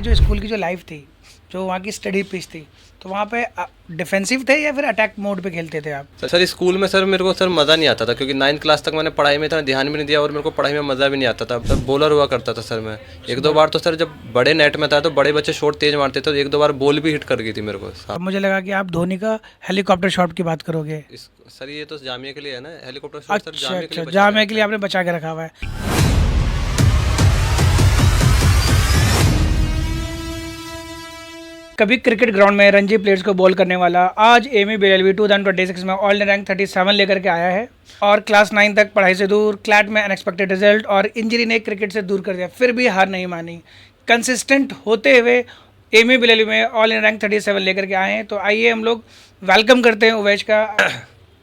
जो स्कूल की जो लाइफ थी, जो वहाँ की स्टडी पीस थी, तो वहाँ पे डिफेंसिव थे या फिर अटैक मोड पे खेलते थे आप? सर स्कूल में सर मेरे को सर मज़ा नहीं आता था, क्योंकि 9th क्लास तक मैंने पढ़ाई में इतना ध्यान भी नहीं दिया और मेरे को पढ़ाई में मज़ा भी नहीं आता था। सर बॉलर हुआ करता था सर मैं। एक दो बार तो सर जब बड़े नेट में था तो बड़े बच्चे शॉट तेज मारते थे, तो एक दो बार बॉल भी हिट कर गई थी मेरे को। अब मुझे लगा कि आप धोनी का हेलीकॉप्टर शॉट की बात करोगे। सर ये तो जामिया के लिए है ना, हेलीकॉप्टर शॉट सर अच्छा जामिया के अच्छा, लिए बचा जामिया के के लिए आपने बचा के रखा हुआ है। कभी क्रिकेट ग्राउंड में रणजी प्लेयर्स को बॉल करने वाला आज एमी बेलवी 2026 में ऑल इंडिया रैंक 37 लेकर के आया है और क्लास 9 तक पढ़ाई से दूर, क्लैट में अनएक्सपेक्टेड रिजल्ट और इंजरी ने क्रिकेट से दूर कर दिया, फिर भी हार नहीं मानी। कंसिस्टेंट होते हुए एमी बेलवी में ऑल इंडिया रैंक 37 लेकर के आए हैं। तो आइए हम लोग वेलकम करते हैं उवैश का।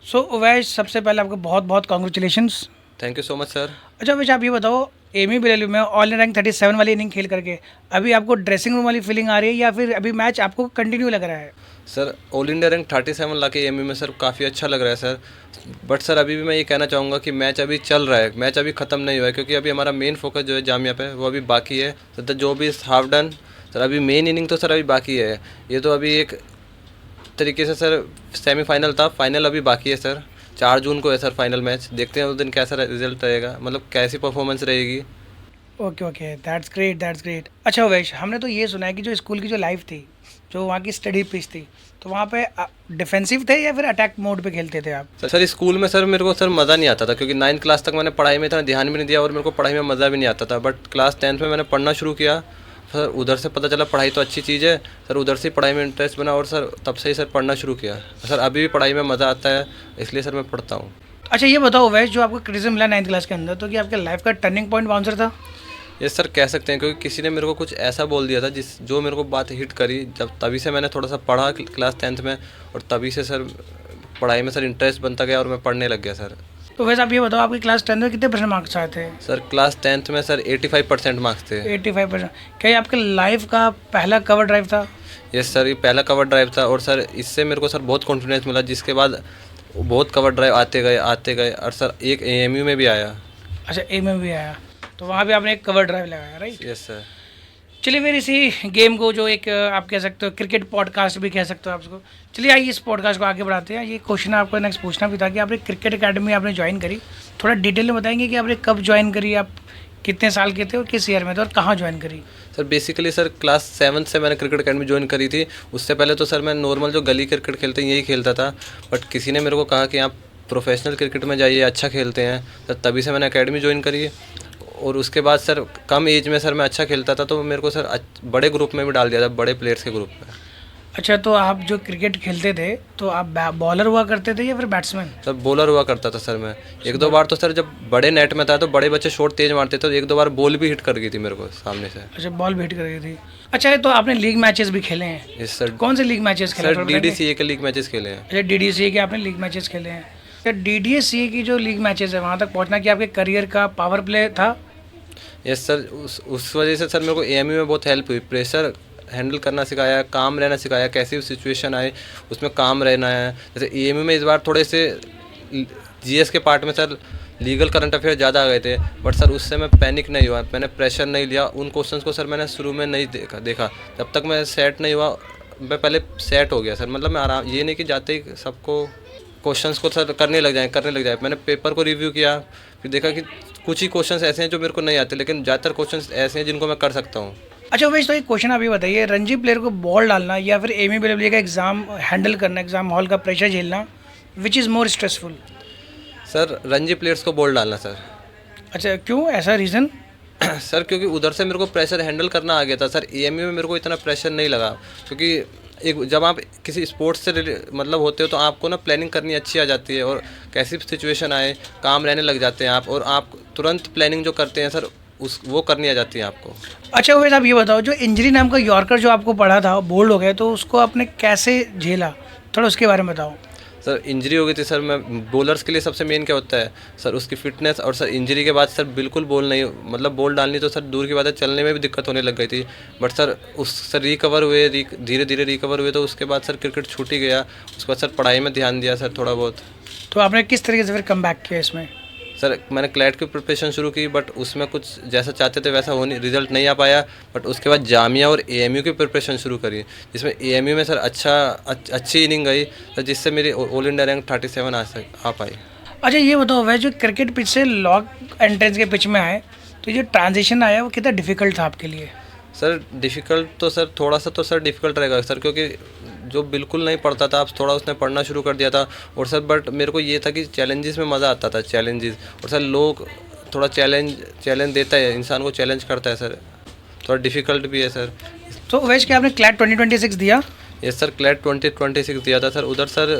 सो उवैश, सबसे पहले आपको बहुत बहुत congratulations. Thank you so much sir. अच्छा उवैश, आप ये बताओ, एमी बेलवी में ऑल इंडिया रैंक 37 वाली इनिंग खेल करके अभी आपको ड्रेसिंग रूम वाली फीलिंग आ रही है या फिर अभी मैच आपको कंटिन्यू लग रहा है? सर ऑल इंडिया रैंक 37 लाके एमई में सर काफ़ी अच्छा लग रहा है सर। बट सर अभी भी मैं ये कहना चाहूँगा कि मैच अभी चल रहा है, मैच अभी ख़त्म नहीं हुआ है, क्योंकि अभी हमारा मेन फोकस जो है जामिया पे वो अभी बाकी है। सर जो भी हाफ डन सर, अभी मेन इनिंग तो सर अभी बाकी है। ये तो अभी एक तरीके से सर सेमीफाइनल था, फाइनल अभी बाकी है सर। 4 जून को है सर फाइनल मैच, देखते हैं उस दिन कैसा रिजल्ट रहेगा, मतलब कैसी परफॉर्मेंस रहेगी। Okay okay, that's great that's great. अच्छा उवैश, हमने तो ये सुना है कि जो स्कूल की जो लाइफ थी, जो वहाँ की स्टडी पीस थी, तो वहाँ पे डिफेंसिव थे या फिर अटैक मोड पे खेलते थे आप? सर स्कूल में सर मेरे को सर मज़ा नहीं आता था, क्योंकि 9th क्लास तक मैंने पढ़ाई में इतना ध्यान भी नहीं दिया और मेरे को पढ़ाई में मज़ा भी नहीं आता था। बट क्लास 10th में मैंने पढ़ना शुरू किया सर, उधर से पता चला पढ़ाई तो अच्छी चीज़ है सर, उधर से पढ़ाई में इंटरेस्ट बना और सर तब से ही सर पढ़ना शुरू किया। सर अभी भी पढ़ाई में मज़ा आता है, इसलिए सर मैं पढ़ता हूँ। अच्छा ये बताओ उवैश, जो आपको क्रिटिसिज्म मिला 9th क्लास के अंदर, तो कि आपके लाइफ का टर्निंग पॉइंट बाउंसर था? ये सर कह सकते हैं, क्योंकि किसी ने मेरे को कुछ ऐसा बोल दिया था जो मेरे को बात हिट करी, जब तभी से मैंने थोड़ा सा पढ़ा क्लास 10th में, और तभी से सर पढ़ाई में सर इंटरेस्ट बनता गया और मैं पढ़ने लग गया सर। तो वैसे आप ये बताओ, आपकी क्लास 10th में कितने परसेंट मार्क्स आए थे? सर क्लास 10th में सर 85% मार्क्स थे। 85%। क्या ये आपके लाइफ का पहला कवर ड्राइव था? यस सर, ये पहला कवर ड्राइव था और सर इससे मेरे को सर बहुत कॉन्फिडेंस मिला, जिसके बाद बहुत कवर ड्राइव आते गए और सर एक एएमयू में भी आया। अच्छा ए में भी आया, तो वहाँ भी आपने एक कवर ड्राइव लगाया, राइट? Yes sir. चलिए फिर इसी गेम को, जो एक आप कह सकते हो क्रिकेट पॉडकास्ट भी कह सकते हो आप उसको, चलिए आइए इस पॉडकास्ट को आगे बढ़ाते हैं। ये क्वेश्चन आपको नेक्स्ट पूछना भी था कि आपने क्रिकेट एकेडमी आपने ज्वाइन करी, थोड़ा डिटेल में बताएंगे कि आपने कब ज्वाइन करी, आप कितने साल के थे और किस ईयर में थे और कहाँ ज्वाइन करी? सर बेसिकली सर क्लास 7 से मैंने क्रिकेट अकेडमी ज्वाइन करी थी। उससे पहले तो सर मैं नॉर्मल जो गली क्रिकेट खेलते हैं यही खेलता था, बट किसी ने मेरे को कहा कि आप प्रोफेशनल क्रिकेट में जाइए, अच्छा खेलते हैं सर, तभी से मैंने अकेडमी ज्वाइन करी। और उसके बाद सर कम एज में सर मैं अच्छा खेलता था, तो मेरे को सर बड़े ग्रुप में भी डाल दिया था, बड़े प्लेयर्स के ग्रुप में। अच्छा, तो आप जो क्रिकेट खेलते थे तो आप बॉलर हुआ करते थे या फिर बैट्समैन? सर बॉलर हुआ करता था सर मैं। एक दो बार तो सर जब बड़े नेट में था तो बड़े बच्चे शॉट तेज मारते थे, तो एक दो बार बॉल भी हिट कर गई थी मेरे को सामने से। अच्छा, बॉल भी हिट कर गई थी। अच्छा, तो आपने लीग मैचेस भी खेले हैं? Yes sir. कौन से लीग मैचेस खेले? सर डीडीसीए के लीग मैचेस खेले हैं। अच्छा, डीडीसीए के आपने लीग मैचेस खेले हैं। क्या डीडीसीए की जो लीग मैचेस है वहाँ तक पहुँचना कि आपके करियर का पावर प्ले था? यस सर, उस वजह से सर मेरे को एएमयू में बहुत हेल्प हुई। प्रेशर हैंडल करना सिखाया, काम रहना सिखाया, कैसी सिचुएशन आए उसमें काम रहना है। जैसे एएमयू में इस बार थोड़े से जीएस के पार्ट में सर लीगल करंट अफेयर ज़्यादा आ गए थे, बट सर उससे मैं पैनिक नहीं हुआ, मैंने प्रेशर नहीं लिया। उन क्वेश्चंस को सर मैंने शुरू में नहीं देखा जब तक मैं सेट नहीं हुआ, मैं पहले सेट हो गया सर। मतलब मैं आराम, ये नहीं कि जाते ही सबको क्वेश्चंस को सर करने लग जाए। मैंने पेपर को रिव्यू किया, फिर देखा कि कुछ ही क्वेश्चंस ऐसे हैं जो मेरे को नहीं आते, लेकिन ज़्यादातर क्वेश्चंस ऐसे हैं जिनको मैं कर सकता हूँ। अच्छा उमेश, तो एक क्वेश्चन आप ये बताइए, रणजी प्लेयर को बॉल डालना या फिर एमी बेलवी का एग्जाम हैंडल करना, एग्जाम हॉल का प्रेशर झेलना, which is more stressful? Sir Ranji players को बॉल डालना सर। अच्छा, क्यों, ऐसा रीज़न? सर क्योंकि उधर से मेरे को प्रेशर हैंडल करना आ गया था सर। एएमयू में मेरे को इतना प्रेशर नहीं लगा, क्योंकि एक जब आप किसी स्पोर्ट्स से मतलब होते हो तो आपको ना प्लानिंग करनी अच्छी आ जाती है, और कैसी सिचुएशन आए काम रहने लग जाते हैं आप, और आप तुरंत प्लानिंग जो करते हैं सर वो करनी आ जाती है आपको। अच्छा उमेश, आप ये बताओ, जो इंजरी नाम का यॉर्कर जो आपको पड़ा था, बोल्ड हो गया, तो उसको आपने कैसे झेला, थोड़ा उसके बारे में बताओ। सर इंजरी हो गई थी सर। मैं बॉलर्स के लिए सबसे मेन क्या होता है सर, उसकी फिटनेस। और सर इंजरी के बाद सर बिल्कुल बॉल नहीं, मतलब बॉल डालनी तो सर दूर की बात है, चलने में भी दिक्कत होने लग गई थी। बट सर सर रिकवर हुए, धीरे धीरे रिकवर हुए, तो उसके बाद सर क्रिकेट छूट ही गया। उसके बाद सर पढ़ाई में ध्यान दिया सर थोड़ा बहुत। तो आपने किस तरीके से फिर कम बैक किया इसमें? सर मैंने क्लैट की प्रिपरेशन शुरू की, बट उसमें कुछ जैसा चाहते थे वैसा हो नहीं, रिजल्ट नहीं आ पाया। बट उसके बाद जामिया और एएमयू की प्रिपरेशन शुरू करी, जिसमें एएमयू में सर अच्छी इनिंग गई सर, जिससे मेरी ऑल इंडिया रैंक 37 आ पाई। अच्छा ये बताओ, वह जो क्रिकेट पिच से लॉक एंट्रेंस के पिच में आए, तो ये जो ट्रांजिशन आया वो कितना डिफिकल्ट था आपके लिए? सर डिफ़िकल्ट तो सर थोड़ा सा तो सर डिफ़िकल्ट रहेगा सर, क्योंकि जो बिल्कुल नहीं पढ़ता था अब थोड़ा उसने पढ़ना शुरू कर दिया था। और सर बट मेरे को ये था कि चैलेंजेस में मज़ा आता था, चैलेंजेस। और सर लोग थोड़ा चैलेंज देता है, इंसान को चैलेंज करता है सर, थोड़ा डिफ़िकल्ट भी है सर। तो वैसे क्या आपने क्लैट 2026 दिया? ये सर क्लैट 2026 दिया था सर। उधर सर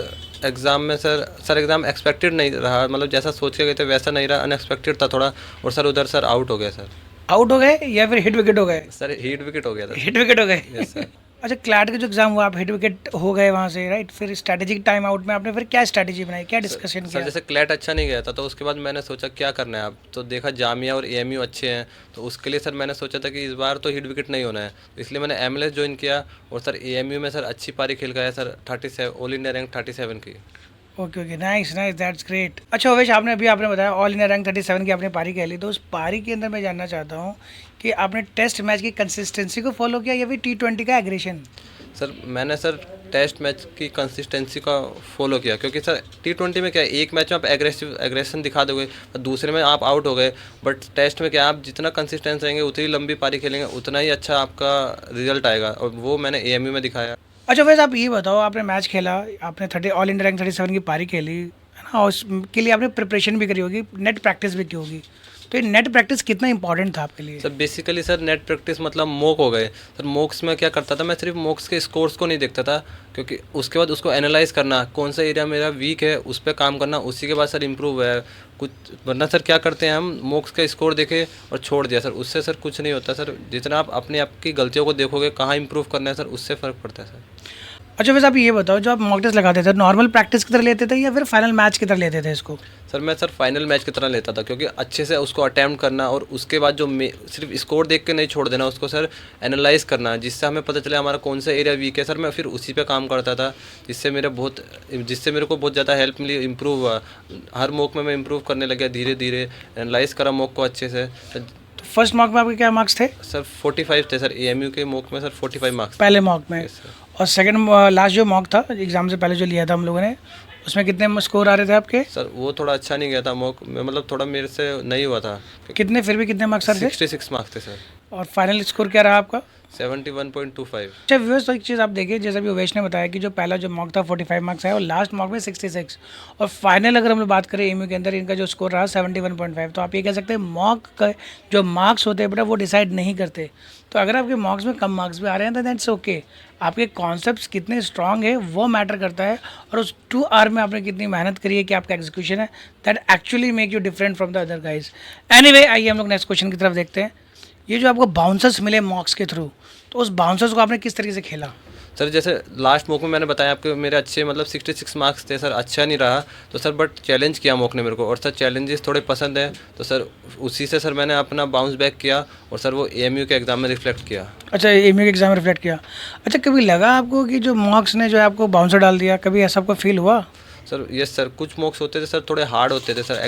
एग्ज़ाम में सर एग्ज़ाम एक्सपेक्टेड नहीं रहा, मतलब जैसा सोच के गए थे वैसा नहीं रहा, अनएक्सपेक्टेड था थोड़ा। और सर उधर सर आउट हो गया सर। आउट हो गए या फिर हिट विकेट हो गए? सर हिट विकेट हो गया था। हिट विकेट हो गए। Yes sir. अच्छा, क्लैट का जो एग्जाम हुआ आप हिट विकेट हो गए वहाँ से, राइट? फिर स्ट्रैटेजिक टाइम आउट में आपने फिर क्या स्ट्रैटेजी बनाई, क्या डिस्कशन सर किया? जैसे क्लैट अच्छा नहीं गया था, तो उसके बाद मैंने सोचा क्या करना है अब, तो देखा जामिया और एएमयू अच्छे हैं, तो उसके लिए सर मैंने सोचा था कि इस बार तो हिट विकेट नहीं होना है, तो इसलिए मैंने एमएलएस ज्वाइन किया। और सर एएमयू में सर अच्छी पारी खेल गया सर, 37 ऑल इंडिया रैंक 37 की। Okay okay, nice nice, that's great. अच्छा ओवेश, आपने बताया ऑल इंडिया रैंक 37 की आपने पारी खेली, तो उस पारी के अंदर मैं जानना चाहता हूँ कि आपने टेस्ट मैच की कंसिस्टेंसी को फॉलो किया या फिर T20 का एग्रेशन? सर मैंने सर टेस्ट मैच की कंसिस्टेंसी का फॉलो किया, क्योंकि सर T20 में क्या है, एक मैच में आप एग्रेशन दिखा दोगे, दूसरे में आप आउट हो गए। बट टेस्ट में क्या है, आप जितना कंसिस्टेंस रहेंगे, उतनी लंबी पारी खेलेंगे, उतना ही अच्छा आपका रिजल्ट आएगा, और वो मैंने एएमयू में दिखाया। अच्छा वैसे आप ये बताओ, आपने मैच खेला, आपने 30 ऑल इंडिया रैंक 37 की पारी खेली है ना, और उसके लिए आपने प्रिपरेशन भी करी होगी, नेट प्रैक्टिस भी की होगी, तो ये नेट प्रैक्टिस कितना इंपॉर्टेंट था आपके लिए? Sir basically sir net practice मतलब मॉक हो गए सर। मॉक्स में क्या करता था, मैं सिर्फ मॉक्स के स्कोर्स को नहीं देखता था, क्योंकि उसके बाद उसको एनालाइज करना, कौन सा एरिया मेरा वीक है उस पर काम करना, उसी के बाद सर इम्प्रूव है कुछ। वरना सर क्या करते हैं, हम मॉक्स का स्कोर देखे और छोड़ दिया सर, उससे सर कुछ नहीं होता सर। जितना आप अपने आप की गलतियों को देखोगे, कहाँ इंप्रूव करना है सर, उससे फ़र्क पड़ता है सर। अच्छा वैसे आप ये बताओ, जो आप मॉक टेस्ट लगाते थे, नॉर्मल प्रैक्टिस की तरह लेते थे या फिर फाइनल मैच की तरह लेते थे इसको? सर मैं सर फाइनल मैच की तरह लेता था, क्योंकि अच्छे से उसको अटैम्प्ट करना, और उसके बाद जो सिर्फ स्कोर देख के नहीं छोड़ देना, उसको सर एनालाइज करना, जिससे हमें पता चले हमारा कौन सा एरिया वीक है सर। मैं फिर उसी पे काम करता था, जिससे मेरे को बहुत ज़्यादा हेल्प मिली, इम्प्रूव हुआ। हर मॉक में मैं इम्प्रूव करने लगा, धीरे धीरे एनालाइज करा मॉक को अच्छे से। तो फर्स्ट मॉक में आपके क्या मार्क्स थे? सर 45 थे सर, एएमयू के मॉक में सर 45 मार्क्स पहले मॉक में? Yes, sir। और सेकंड लास्ट जो मॉक था एग्जाम से पहले जो लिया था हम लोगों ने, उसमें कितने स्कोर आ रहे थे आपके? सर वो थोड़ा अच्छा नहीं गया था मॉक में, मतलब थोड़ा मेरे से नहीं हुआ था। कितने, फिर भी कितने मार्क्स आ रहे थे? 66 मार्क्स थे सर। और फाइनल स्कोर क्या रहा आपका? 71.25। अच्छा व्यूअर्स, तो एक चीज़ आप देखिए, जैसा भी उवेश ने बताया कि जो पहला जो मॉक था 45 मार्क्स है, और लास्ट मॉक में 66, और फाइनल अगर हम लोग बात करें एमयू के अंदर, इनका जो स्कोर रहा 71.5। तो आप ये कह सकते हैं मॉक का जो मार्क्स होते हैं बेटा, वो डिसाइड नहीं करते। तो अगर आपके मार्क्स में कम मार्क्स भी आ रहे हैं तो दैट्स ओके, आपके कॉन्सेप्ट्स कितने स्ट्रांग है वो मैटर करता है, और उस 2 आवर में आपने कितनी मेहनत करी है कि आपका एग्जीक्यूशन है, that actually make you different from the other guys. Anyway, आइए हम लोग नेक्स्ट क्वेश्चन की तरफ देखते हैं। ये जो आपको बाउंसर्स मिले मॉक्स के थ्रू, तो उस बाउंसर्स को आपने किस तरीके से खेला? सर जैसे लास्ट मॉक में मैंने बताया आपको, मेरे अच्छे मतलब 66 मार्क्स थे सर, अच्छा नहीं रहा, तो सर बट चैलेंज किया मॉक ने मेरे को, और सर चैलेंजेस थोड़े पसंद है, तो सर उसी से सर मैंने अपना बाउंस बैक किया, और सर वो एएमयू के एग्ज़ाम में रिफ्लेक्ट किया। अच्छा, एमयू के एग्जाम में रिफ्लेक्ट किया। अच्छा, कभी लगा आपको कि जो मॉक्स ने जो है आपको बाउंसर डाल दिया, कभी ऐसा आपको फील हुआ? सर यस सर, कुछ मॉक्स होते थे सर थोड़े हार्ड होते थे सर,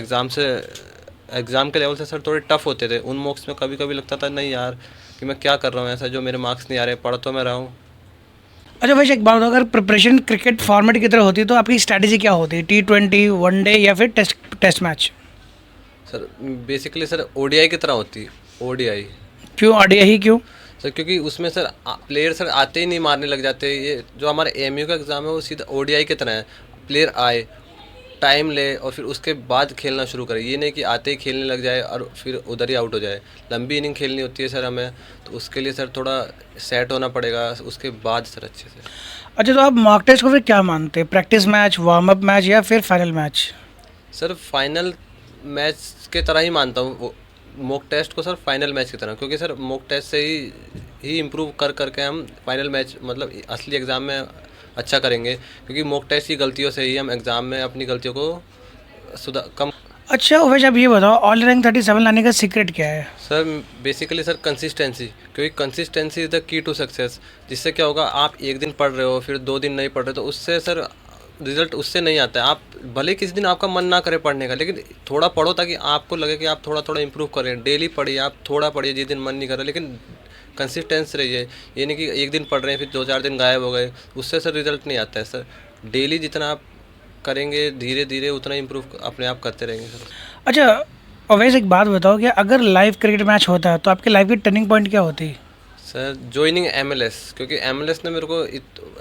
एग्ज़ाम के लेवल से सर थोड़े टफ होते थे। उन मॉक्स में कभी कभी लगता था नहीं यार कि मैं क्या कर रहा हूँ ऐसा, जो मेरे मार्क्स नहीं आ रहे, पढ़ तो मैं रहा हूँ। अच्छा वैसे एक बात बताओ, अगर प्रिपरेशन क्रिकेट फॉर्मेट की तरह होती तो आपकी स्ट्रैटेजी क्या होती? T20, वनडे या फिर test match? Sir basically sir ODI की तरह होती है, ओडीआई। क्यों ऑडिया ही क्यों? सर क्योंकि उसमें सर प्लेयर सर आते ही नहीं मारने लग जाते। ये जो हमारा एएमयू का एग्ज़ाम है वो सीधा ओडीआई की तरह है, प्लेयर आए, टाइम ले, और फिर उसके बाद खेलना शुरू करे। ये नहीं कि आते ही खेलने लग जाए और फिर उधर ही आउट हो जाए। लंबी इनिंग खेलनी होती है सर हमें, तो उसके लिए सर थोड़ा सेट होना पड़ेगा, उसके बाद सर अच्छे से। अच्छा, तो आप मॉक टेस्ट को फिर क्या मानते हैं, practice match, warm up match या फिर final match? Sir final match के तरह ही मानता हूँ मॉक टेस्ट को सर, फाइनल मैच की तरह, क्योंकि सर मॉक टेस्ट से ही इम्प्रूव कर करके हम फाइनल मैच मतलब असली एग्ज़ाम में अच्छा करेंगे, क्योंकि मॉक टेस्ट की गलतियों से ही हम एग्ज़ाम में अपनी गलतियों को कम। अच्छा उवेश, आप ये बताओ ऑल रैंक 37 लाने का सीक्रेट क्या है? सर बेसिकली सर कंसिस्टेंसी, क्योंकि consistency is the key to success. जिससे क्या होगा, आप एक दिन पढ़ रहे हो फिर 2 दिन नहीं पढ़ रहे, तो उससे सर रिजल्ट उससे नहीं आता है। आप भले किसी दिन आपका मन ना करे पढ़ने का, लेकिन थोड़ा पढ़ो ताकि आपको लगे कि आप थोड़ा थोड़ा इंप्रूव कर रहे हैं। डेली पढ़िए, आप थोड़ा पढ़िए, जिस दिन मन नहीं कर रहा, लेकिन कंसिस्टेंस रहिए। ये नहीं कि एक दिन पढ़ रहे हैं फिर 2-4 दिन गायब हो गए, उससे सर रिजल्ट नहीं आता है सर। डेली जितना आप करेंगे धीरे धीरे उतना इम्प्रूव अपने आप करते रहेंगे सर। अच्छा, और वैसे एक बात बताओ कि अगर लाइव क्रिकेट मैच होता है तो आपकी लाइफ की टर्निंग पॉइंट क्या होती है? सर ज्वाइनिंग MLS, क्योंकि MLS ने मेरे को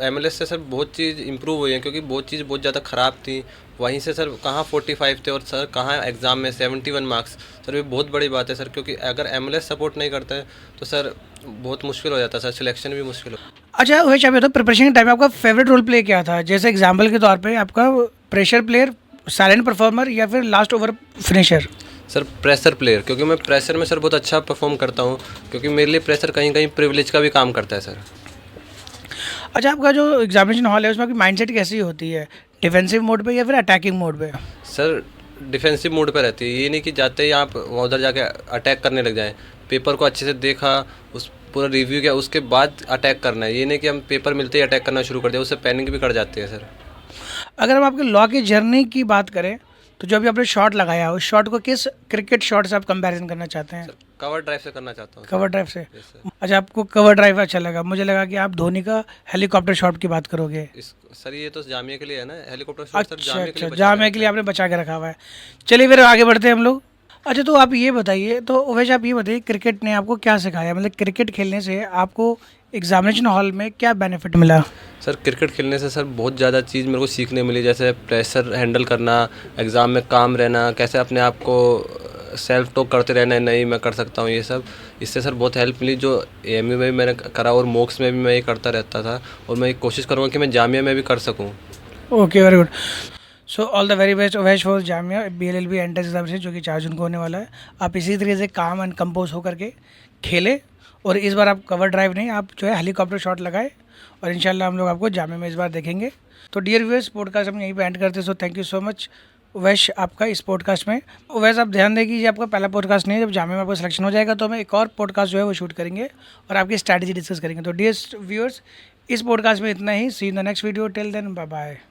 MLS से सर बहुत चीज़ इंप्रूव हुई है, क्योंकि बहुत चीज़ बहुत ज़्यादा ख़राब थी। वहीं से सर कहाँ 45 थे और सर कहाँ एग्ज़ाम में 71 मार्क्स। सर ये बहुत बड़ी बात है सर, क्योंकि अगर MLS सपोर्ट नहीं करता है तो सर बहुत मुश्किल हो जाता है सर, सिलेक्शन भी मुश्किल हो। अच्छा वैसे आप बताओ, प्रिपरेशन के टाइम में आपका फेवरेट रोल प्ले क्या था? जैसे एग्जाम्पल के तौर पे आपका प्रेशर प्लेयर, साइलेंट परफॉर्मर या फिर last over finisher? Sir pressure player, क्योंकि मैं प्रेशर में सर बहुत अच्छा परफॉर्म करता हूँ, क्योंकि मेरे लिए प्रेशर कहीं कहीं प्रिविलेज का भी काम करता है सर। अच्छा, आपका जो एग्जामिनेशन हॉल है उसमें आपकी माइंडसेट कैसी होती है? डिफेंसिव मोड पे या फिर अटैकिंग मोड पे? सर डिफेंसिव मोड पे रहती है। ये नहीं कि जाते ही आप वहाँ उधर जाके अटैक करने लग जाएं। पेपर को अच्छे से देखा, उस पूरा रिव्यू किया, उसके बाद अटैक करना है। ये नहीं कि हम पेपर मिलते ही अटैक करना शुरू कर दिया, उससे पैनिक भी कर जाती है सर। अगर हम आपके लॉ की जर्नी की बात करें तो जो अभी आपने शॉट लगाया उस शॉट को किस क्रिकेट शॉट से आप कंपैरिजन करना चाहते हैं? कवर ड्राइव से करना चाहता हूँ। कवर ड्राइव से? Yes sir. अच्छा, आपको कवर ड्राइव अच्छा लगा। मुझे लगा कि आप धोनी का हेलीकॉप्टर शॉट की बात करोगे। सर ये तो जामिया के लिए है ना, हेलीकॉप्टर शॉट सर अच्छा जामिया के अच्छा, लिए बचा जामे के लिए आपने बचा के रखा हुआ है। चलिए फिर आगे बढ़ते हैं हम लोग। अच्छा, तो आप ये बताइए, तो वैसे आप ये बताइए क्रिकेट ने आपको क्या सिखाया? मतलब क्रिकेट खेलने से आपको एग्जामिनेशन हॉल में क्या बेनिफिट मिला? सर क्रिकेट खेलने से सर बहुत ज़्यादा चीज़ मेरे को सीखने मिली, जैसे प्रेशर हैंडल करना, एग्ज़ाम में काम रहना, कैसे अपने आप को सेल्फ टॉक करते रहना है, नहीं मैं कर सकता हूँ, ये सब इससे सर बहुत हेल्प मिली। जो AMU में भी मैंने करा और मॉक्स में भी मैं ये करता रहता था, और मैं कोशिश करूँगा कि मैं जामिया में भी कर सकूँ। Okay, very good. So all the very best Owais for Jamia BLLB entrance examination जो कि 4 जून को होने वाला है। आप इसी तरीके से काम एंड कंपोज होकर के खेले, और इस बार आप कवर ड्राइव नहीं, आप जो है हेलीकॉप्टर शॉट लगाए, और इंशाल्लाह हम लोग आपको जामिया में इस बार देखेंगे। तो डियर व्यूअर्स, पॉडकास्ट हम यहीं पे एंड करते हैं। So thank you so much Uwais आपका इस पॉडकास्ट में। उवैश आप ध्यान दें कि ये आपका पहला पॉडकास्ट नहीं है। जब जामिया में आपका सिलेक्शन हो जाएगा तो हम एक और पॉडकास्ट जो है वो शूट करेंगे और आपकी स्ट्रैटेजी डिस्कस करेंगे। तो डियर व्यूअर्स, इस पॉडकास्ट में इतना ही। See in the next video, till then bye bye.